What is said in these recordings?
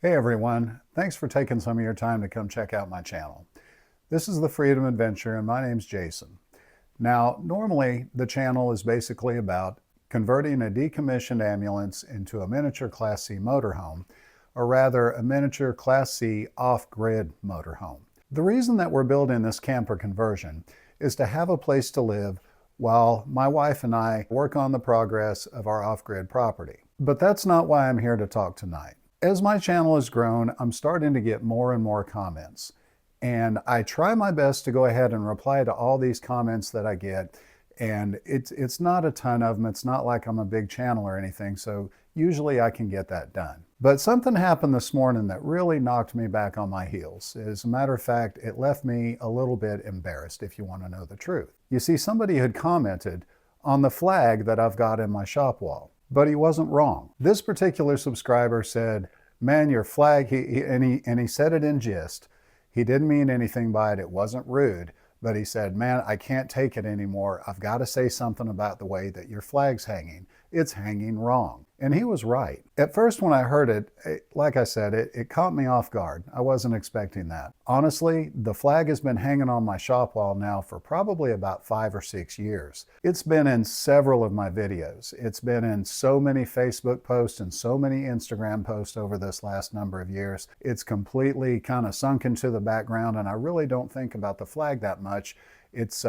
Hey everyone, thanks for taking some of your time to come check out my channel. This is the Freedom Adventure and my name's Jason. Now, normally the channel is basically about converting a decommissioned ambulance into a miniature Class C motorhome, or rather a miniature Class C off-grid motorhome. The reason that we're building this camper conversion is to have a place to live while my wife and I work on the progress of our off-grid property. But that's not why I'm here to talk tonight. As my channel has grown, I'm starting to get more and more comments. And I try my best to go ahead and reply to all these comments that I get. And it's not a ton of them. It's not like I'm a big channel or anything. So usually I can get that done. But something happened this morning that really knocked me back on my heels. As a matter of fact, it left me a little bit embarrassed, if you want to know the truth. You see, somebody had commented on the flag that I've got in my shop wall. But he wasn't wrong. This particular subscriber said, "Man, your flag," and he said it in jest. He didn't mean anything by it. It wasn't rude, but he said, "Man, I can't take it anymore. I've got to say something about the way that your flag's hanging. It's hanging wrong." And he was right. At first, when I heard it, like I said, it caught me off guard. I wasn't expecting that. Honestly, the flag has been hanging on my shop wall now for probably about 5 or 6 years. It's been in several of my videos. It's been in so many Facebook posts and so many Instagram posts over this last number of years. It's completely kind of sunk into the background, and I really don't think about the flag that much. It's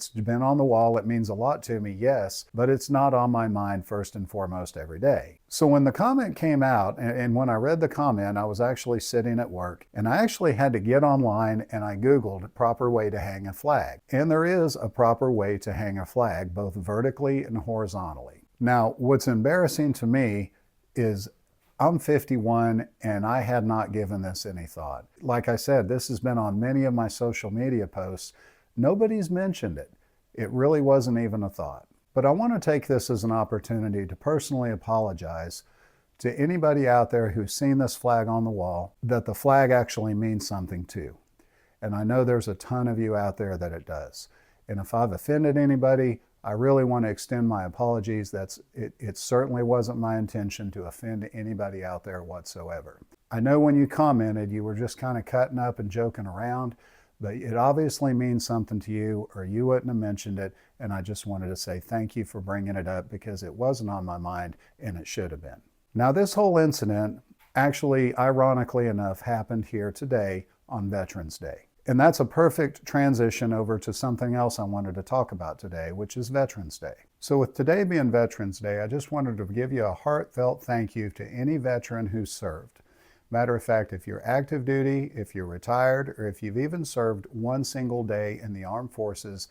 been on the wall. It means a lot to me, yes, but it's not on my mind first and foremost every day. So when the comment came out, and when I read the comment, I was actually sitting at work, and I actually had to get online and I Googled a proper way to hang a flag. And there is a proper way to hang a flag, both vertically and horizontally. Now, what's embarrassing to me is I'm 51 and I had not given this any thought. Like I said, this has been on many of my social media posts. Nobody's mentioned it. It really wasn't even a thought. But I want to take this as an opportunity to personally apologize to anybody out there who's seen this flag on the wall, that the flag actually means something to. And I know there's a ton of you out there that it does. And if I've offended anybody, I really want to extend my apologies. It certainly wasn't my intention to offend anybody out there whatsoever. I know when you commented, you were just kind of cutting up and joking around. But it obviously means something to you, or you wouldn't have mentioned it, and I just wanted to say thank you for bringing it up because it wasn't on my mind and it should have been. Now, this whole incident actually, ironically enough, happened here today on Veterans Day. And that's a perfect transition over to something else I wanted to talk about today, which is Veterans Day. So with today being Veterans Day, I just wanted to give you a heartfelt thank you to any veteran who served. Matter of fact, if you're active duty, if you're retired, or if you've even served one single day in the armed forces,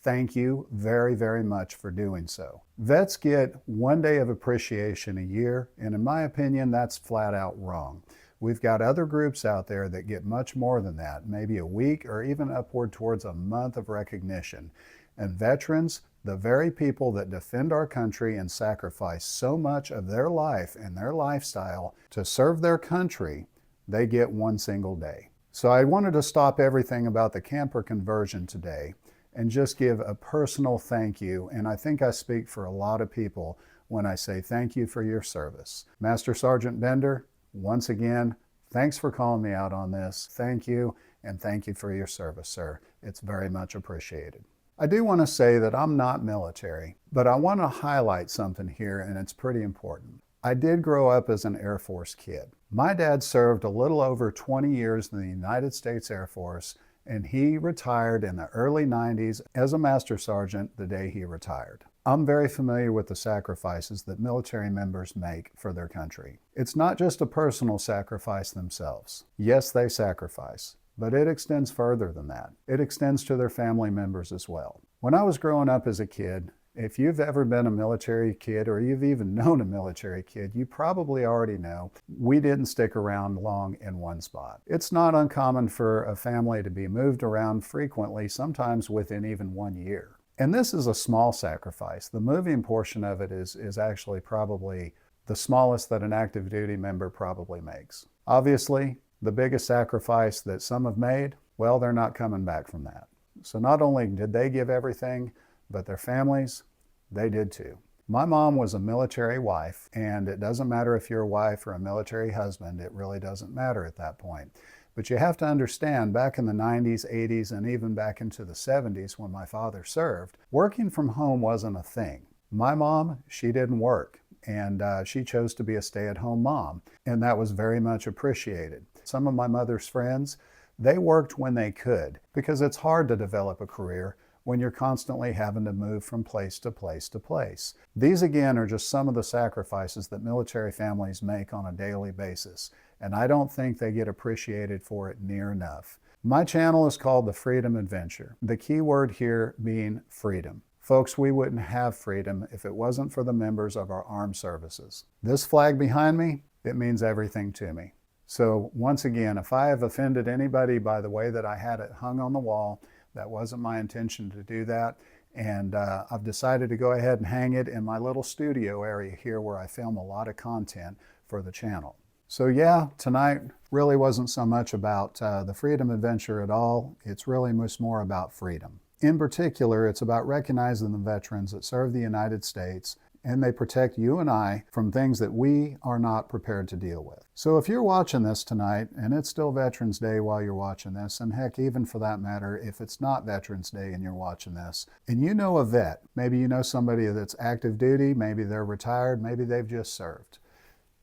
thank you very, very much for doing so. Vets get 1 day of appreciation a year, and in my opinion, that's flat out wrong. We've got other groups out there that get much more than that, maybe a week or even upward towards a month of recognition. And veterans, the very people that defend our country and sacrifice so much of their life and their lifestyle to serve their country, they get 1 single day. So I wanted to stop everything about the camper conversion today and just give a personal thank you. And I think I speak for a lot of people when I say thank you for your service. Master Sergeant Bender, once again, thanks for calling me out on this. Thank you, and thank you for your service, sir. It's very much appreciated. I do want to say that I'm not military, but I want to highlight something here, and it's pretty important. I did grow up as an Air Force kid. My dad served a little over 20 years in the United States Air Force, and he retired in the early 90s as a Master Sergeant the day he retired. I'm very familiar with the sacrifices that military members make for their country. It's not just a personal sacrifice themselves. Yes, they sacrifice, but it extends further than that. It extends to their family members as well. When I was growing up as a kid, if you've ever been a military kid or you've even known a military kid, you probably already know we didn't stick around long in one spot. It's not uncommon for a family to be moved around frequently, sometimes within even 1 year. And this is a small sacrifice. The moving portion of it is actually probably the smallest that an active duty member probably makes. Obviously, the biggest sacrifice that some have made, well, they're not coming back from that. So not only did they give everything, but their families, they did too. My mom was a military wife, and it doesn't matter if you're a wife or a military husband, it really doesn't matter at that point. But you have to understand, back in the 90s, 80s, and even back into the 70s when my father served, working from home wasn't a thing. My mom, she didn't work, and she chose to be a stay-at-home mom, and that was very much appreciated. Some of my mother's friends, they worked when they could, because it's hard to develop a career when you're constantly having to move from place to place to place. These again are just some of the sacrifices that military families make on a daily basis, and I don't think they get appreciated for it near enough. My channel is called The Freedom Adventure, the key word here being freedom. Folks, we wouldn't have freedom if it wasn't for the members of our armed services. This flag behind me, it means everything to me. So once again, if I have offended anybody by the way that I had it hung on the wall, that wasn't my intention to do that. And I've decided to go ahead and hang it in my little studio area here where I film a lot of content for the channel. So yeah, tonight really wasn't so much about the Freedom Adventure at all. It's really much more about freedom. In particular, it's about recognizing the veterans that serve the United States, and they protect you and I from things that we are not prepared to deal with. So if you're watching this tonight, and it's still Veterans Day while you're watching this, and heck, even for that matter, if it's not Veterans Day and you're watching this, and you know a vet, maybe you know somebody that's active duty, maybe they're retired, maybe they've just served.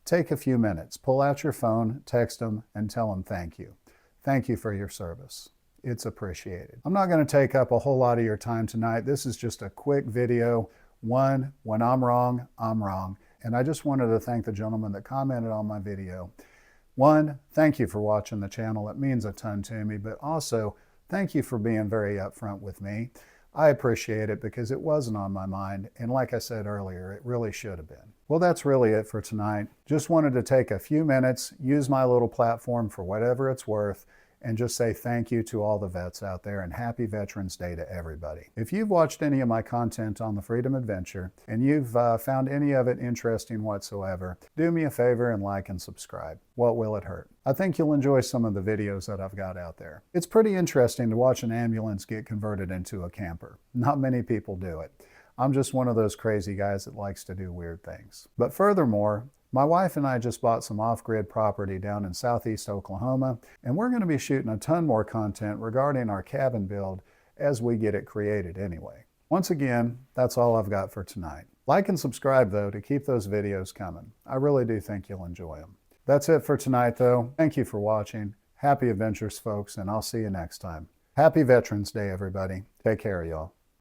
Take a few minutes, pull out your phone, text them, and tell them thank you. Thank you for your service. It's appreciated. I'm not going to take up a whole lot of your time tonight. This is just a quick video. One, when I'm wrong, I'm wrong. And I just wanted to thank the gentleman that commented on my video. One, thank you for watching the channel. It means a ton to me, but also thank you for being very upfront with me. I appreciate it because it wasn't on my mind. And like I said earlier, it really should have been. Well, that's really it for tonight. Just wanted to take a few minutes, use my little platform for whatever it's worth, and just say thank you to all the vets out there and happy Veterans Day to everybody. If you've watched any of my content on the Freedom Adventure and you've found any of it interesting whatsoever, do me a favor and like and subscribe. What will it hurt? I think you'll enjoy some of the videos that I've got out there. It's pretty interesting to watch an ambulance get converted into a camper. Not many people do it. I'm just one of those crazy guys that likes to do weird things. But furthermore, my wife and I just bought some off-grid property down in southeast Oklahoma, and we're going to be shooting a ton more content regarding our cabin build as we get it created anyway. Once again, that's all I've got for tonight. Like and subscribe, though, to keep those videos coming. I really do think you'll enjoy them. That's it for tonight, though. Thank you for watching. Happy adventures, folks, and I'll see you next time. Happy Veterans Day, everybody. Take care, y'all.